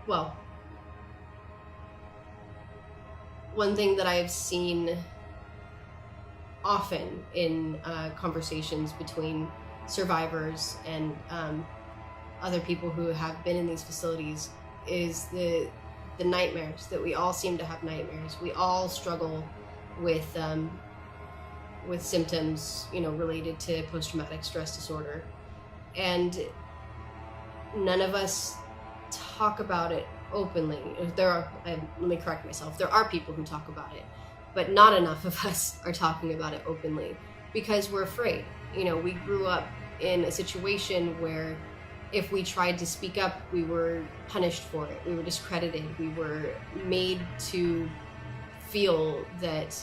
well, one thing that I've seen often in conversations between survivors and other people who have been in these facilities is the nightmares that we all seem to have nightmares. We all struggle with symptoms, related to post-traumatic stress disorder, and none of us talk about it openly. Let me correct myself. There are people who talk about it, but not enough of us are talking about it openly because we're afraid. We grew up in a situation where if we tried to speak up, we were punished for it. We were discredited. We were made to feel that,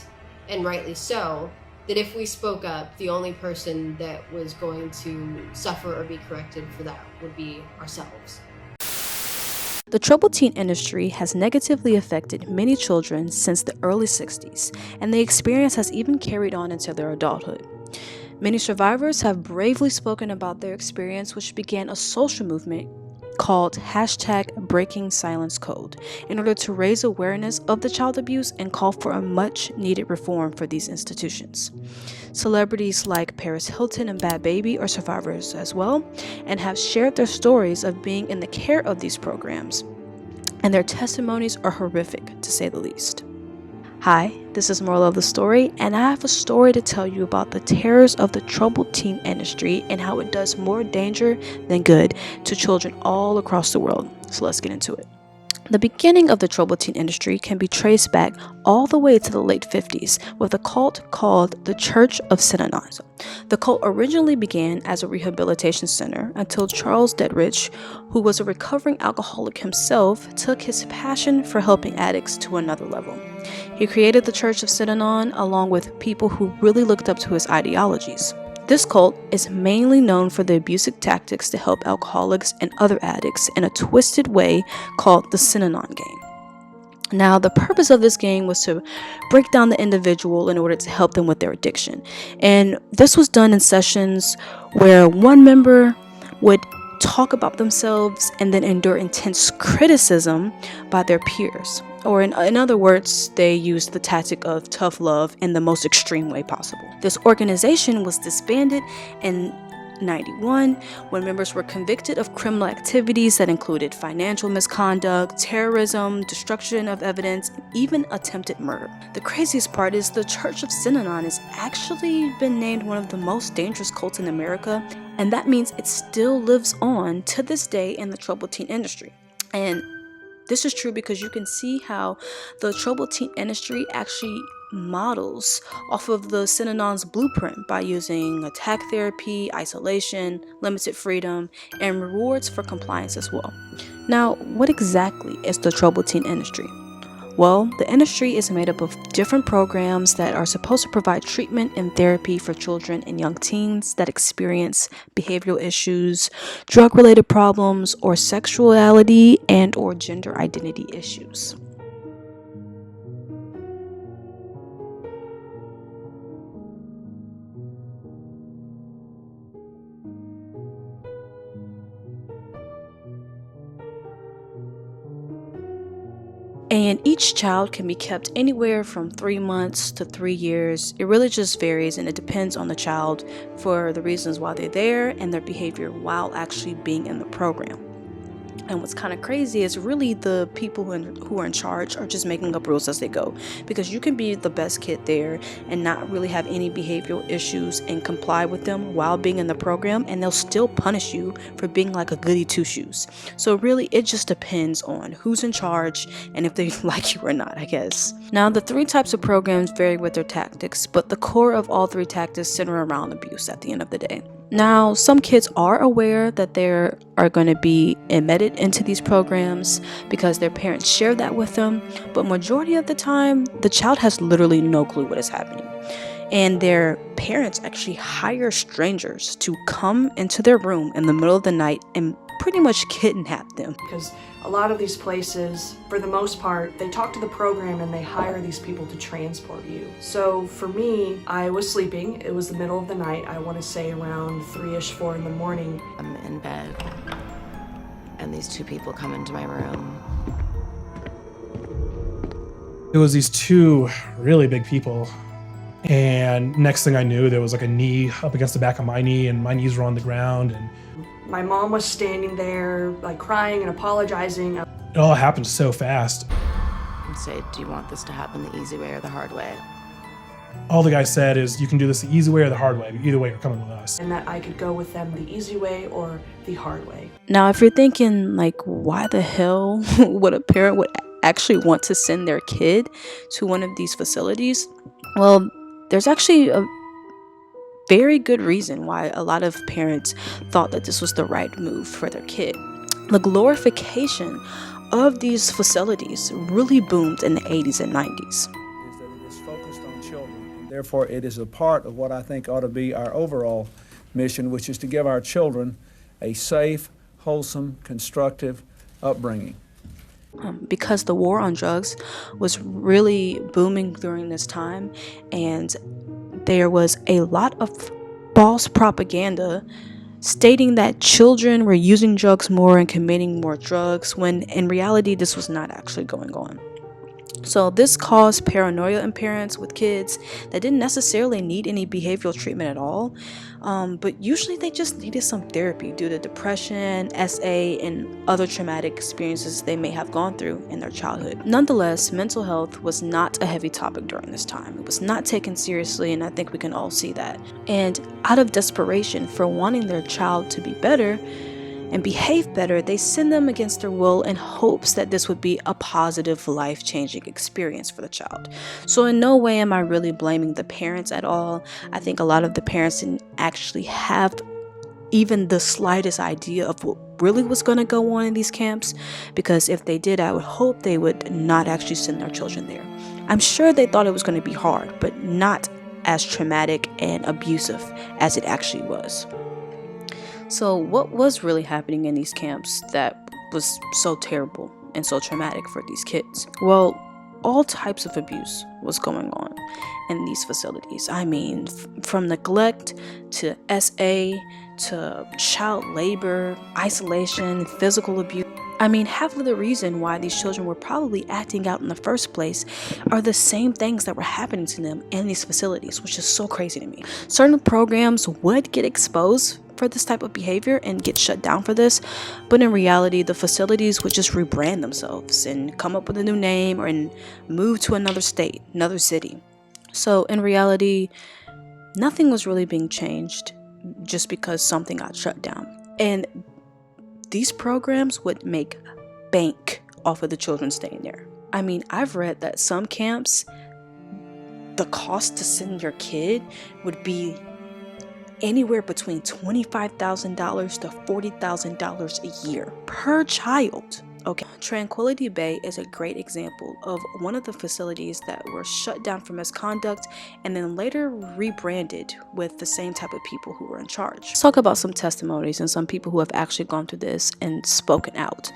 and rightly so, that if we spoke up, the only person that was going to suffer or be corrected for that would be ourselves. The troubled teen industry has negatively affected many children since the early 60s, and the experience has even carried on into their adulthood. Many survivors have bravely spoken about their experience, which began a social movement called #BreakingSilenceCode in order to raise awareness of the child abuse and call for a much-needed reform for these institutions. Celebrities like Paris Hilton and Bhabie are survivors as well and have shared their stories of being in the care of these programs, and their testimonies are horrific, to say the least. Hi, this is Moral of the Story, and I have a story to tell you about the terrors of the troubled teen industry and how it does more danger than good to children all across the world. So let's get into it. The beginning of the troubled teen industry can be traced back all the way to the late 50s with a cult called the Church of Synonyms. The cult originally began as a rehabilitation center until Charles Dedrich, who was a recovering alcoholic himself, took his passion for helping addicts to another level. He created the Church of Synanon along with people who really looked up to his ideologies. This cult is mainly known for the abusive tactics to help alcoholics and other addicts in a twisted way called the Synanon game. Now, the purpose of this game was to break down the individual in order to help them with their addiction. And this was done in sessions where one member would talk about themselves and then endure intense criticism by their peers. Or in other words, they used the tactic of tough love in the most extreme way possible. This organization was disbanded in 1991 when members were convicted of criminal activities that included financial misconduct, terrorism, destruction of evidence, and even attempted murder. The craziest part is the Church of Synanon has actually been named one of the most dangerous cults in America, and that means it still lives on to this day in the troubled teen industry. And this is true because you can see how the troubled teen industry actually models off of the Synanon's blueprint by using attack therapy, isolation, limited freedom, and rewards for compliance as well. Now, what exactly is the troubled teen industry? Well, the industry is made up of different programs that are supposed to provide treatment and therapy for children and young teens that experience behavioral issues, drug-related problems, or sexuality and or gender identity issues. And each child can be kept anywhere from 3 months to 3 years. It really just varies, and it depends on the child for the reasons why they're there and their behavior while actually being in the program. And what's kind of crazy is really the people who are in charge are just making up rules as they go, because you can be the best kid there and not really have any behavioral issues and comply with them while being in the program, and they'll still punish you for being like a goody two-shoes. So really it just depends on who's in charge and if they like you or not, I guess. Now, the 3 types of programs vary with their tactics, but the core of all 3 tactics center around abuse at the end of the day. Now, some kids are aware that they are going to be admitted into these programs because their parents share that with them, but majority of the time, the child has literally no clue what is happening. And their parents actually hire strangers to come into their room in the middle of the night and pretty much kidnap them. Because a lot of these places, for the most part, they talk to the program and they hire these people to transport you. So for me, I was sleeping. It was the middle of the night. I want to say around 3-ish, 4 in the morning. I'm in bed and these two people come into my room. It was these two really big people. And next thing I knew, there was like a knee up against the back of my knee, and my knees were on the ground. And My mom was standing there, like crying and apologizing. it all happened so fast. And say, do you want this to happen the easy way or the hard way? All the guy said is, you can do this the easy way or the hard way. Either way, you're coming with us. And that I could go with them the easy way or the hard way. Now, if you're thinking, like, why the hell would a parent would actually want to send their kid to one of these facilities? Well, there's actually a very good reason why a lot of parents thought that this was the right move for their kid. The glorification of these facilities really boomed in the 80s and 90s. Is that it is focused on children. Therefore, it is a part of what I think ought to be our overall mission, which is to give our children a safe, wholesome, constructive upbringing. Because the war on drugs was really booming during this time, and there was a lot of false propaganda stating that children were using drugs more and committing more drugs, when in reality this was not actually going on. So this caused paranoia in parents with kids that didn't necessarily need any behavioral treatment at all, but usually they just needed some therapy due to depression, SA, and other traumatic experiences they may have gone through in their childhood. Nonetheless, mental health was not a heavy topic during this time. It was not taken seriously, and I think we can all see that. And out of desperation for wanting their child to be better and behave better, they send them against their will in hopes that this would be a positive, life-changing experience for the child. So in no way am I really blaming the parents at all. I think a lot of the parents didn't actually have even the slightest idea of what really was going to go on in these camps, because if they did, I would hope they would not actually send their children there. I'm sure they thought it was going to be hard, but not as traumatic and abusive as it actually was. So what was really happening in these camps that was so terrible and so traumatic for these kids? Well, all types of abuse was going on in these facilities. I mean, from neglect to SA to child labor, isolation, physical abuse. I mean, half of the reason why these children were probably acting out in the first place are the same things that were happening to them in these facilities, which is so crazy to me. Certain programs would get exposed for this type of behavior and get shut down for this, but in reality the facilities would just rebrand themselves and come up with a new name or move to another state, another city. So in reality, nothing was really being changed just because something got shut down. And these programs would make bank off of the children staying there. I mean, I've read that some camps, the cost to send your kid would be anywhere between $25,000 to $40,000 a year per child. Okay, Tranquility Bay is a great example of one of the facilities that were shut down for misconduct and then later rebranded with the same type of people who were in charge. Let's talk about some testimonies and some people who have actually gone through this and spoken out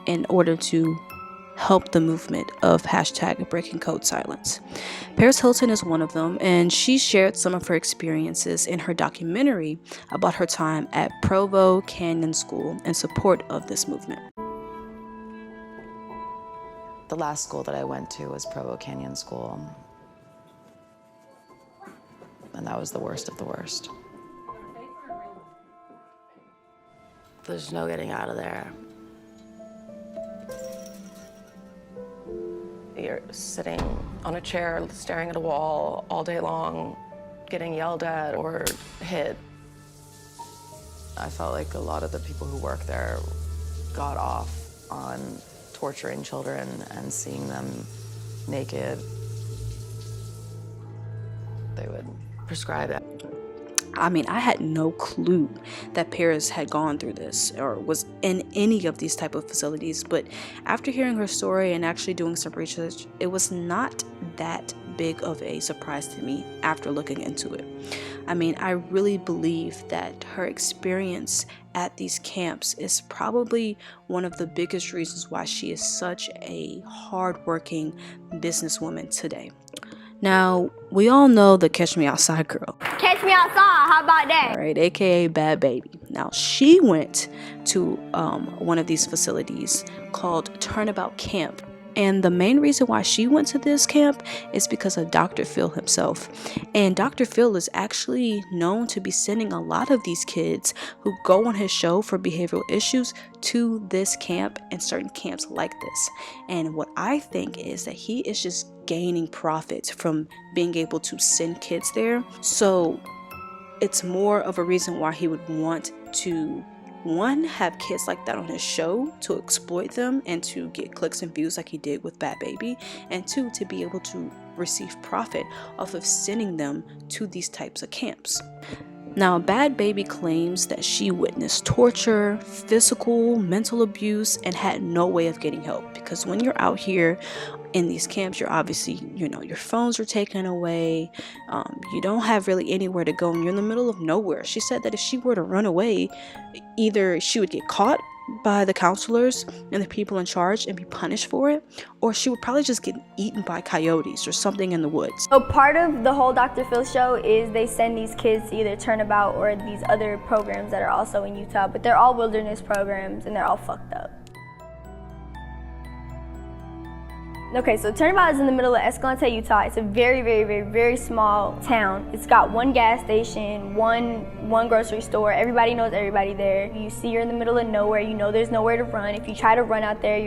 in order to help the movement of #BreakingCodeSilence. Paris Hilton is one of them, and she shared some of her experiences in her documentary about her time at Provo Canyon School in support of this movement. The last school that I went to was Provo Canyon School. And that was the worst of the worst. There's no getting out of there. You're sitting on a chair, staring at a wall all day long, getting yelled at or hit. I felt like a lot of the people who work there got off on torturing children and seeing them naked. They would prescribe it. I mean, I had no clue that Paris had gone through this or was in any of these type of facilities, but after hearing her story and actually doing some research, it was not that big of a surprise to me after looking into it. I mean, I really believe that her experience at these camps is probably one of the biggest reasons why she is such a hardworking businesswoman today. Now, we all know the Catch Me Outside girl. Catch me outside. How about that? All right, aka Bhad Baby. Now, she went to one of these facilities called Turnabout Camp. And the main reason why she went to this camp is because of Dr. Phil himself. And Dr. Phil is actually known to be sending a lot of these kids who go on his show for behavioral issues to this camp and certain camps like this. And what I think is that he is just gaining profits from being able to send kids there. So it's more of a reason why he would want to, one, have kids like that on his show to exploit them and to get clicks and views like he did with Bhad Baby, and two, to be able to receive profit off of sending them to these types of camps. Now, Bhad Baby claims that she witnessed torture, physical, mental abuse, and had no way of getting help, because when you're out here in these camps, you're obviously, your phones are taken away, you don't have really anywhere to go, and you're in the middle of nowhere. She said that if she were to run away, either she would get caught by the counselors and the people in charge and be punished for it, or she would probably just get eaten by coyotes or something in the woods. So part of the whole Dr. Phil show is they send these kids to either Turnabout or these other programs that are also in Utah, but they're all wilderness programs and they're all fucked up. Okay, so Turnabout is in the middle of Escalante, Utah. It's a very, very, very, very small town. It's got one gas station, one grocery store. Everybody knows everybody there. You see you're in the middle of nowhere. You know there's nowhere to run. If you try to run out there,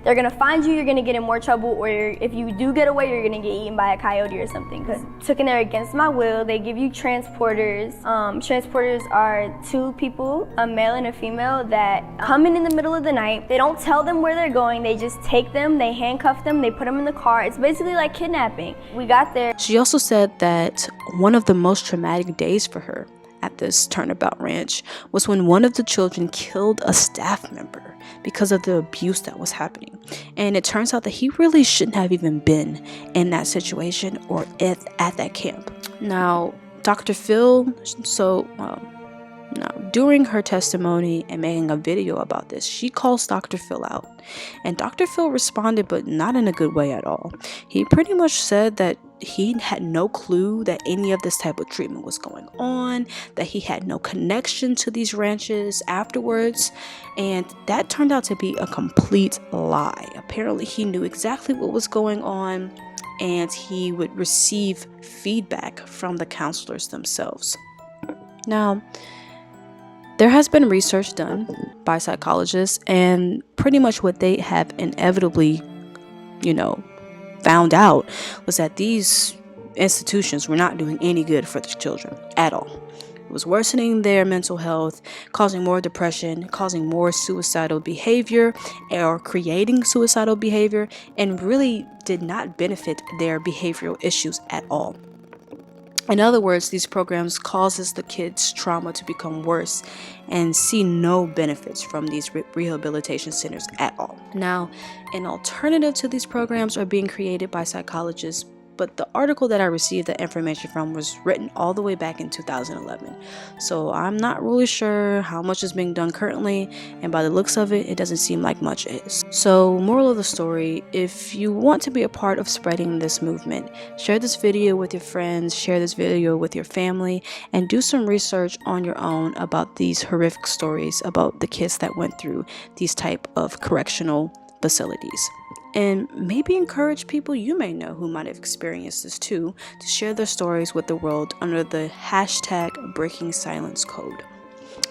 they're gonna find you, you're gonna get in more trouble, or if you do get away, you're gonna get eaten by a coyote or something. Because took in there against my will. They give you transporters. Transporters are two people, a male and a female, that come in the middle of the night. They don't tell them where they're going. They just take them, they handcuff them, they put them in the car. It's basically like kidnapping. We got there. She also said that one of the most traumatic days for her at this Turnabout ranch was when one of the children killed a staff member because of the abuse that was happening. And it turns out that he really shouldn't have even been in that situation or at that camp. Now, Dr. Phil, now, during her testimony and making a video about this, she calls Dr. Phil out. And Dr. Phil responded, but not in a good way at all. He pretty much said that he had no clue that any of this type of treatment was going on, that he had no connection to these ranches afterwards, and that turned out to be a complete lie. Apparently, he knew exactly what was going on, and he would receive feedback from the counselors themselves. Now, there has been research done by psychologists, and pretty much what they have inevitably, found out was that these institutions were not doing any good for the children at all. It was worsening their mental health, causing more depression, causing more suicidal behavior, or creating suicidal behavior, and really did not benefit their behavioral issues at all. In other words, these programs causes the kids' trauma to become worse and see no benefits from these rehabilitation centers at all. Now, an alternative to these programs are being created by psychologists, but the article that I received that information from was written all the way back in 2011. So I'm not really sure how much is being done currently, and by the looks of it, it doesn't seem like much is. So, moral of the story, if you want to be a part of spreading this movement, share this video with your friends, share this video with your family, and do some research on your own about these horrific stories about the kids that went through these type of correctional facilities. And maybe encourage people you may know who might have experienced this too to share their stories with the world under the hashtag breakingcodesilence code.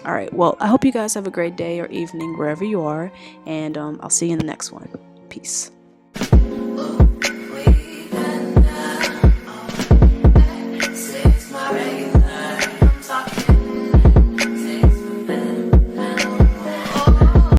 Alright, well, I hope you guys have a great day or evening wherever you are, and I'll see you in the next one. Peace.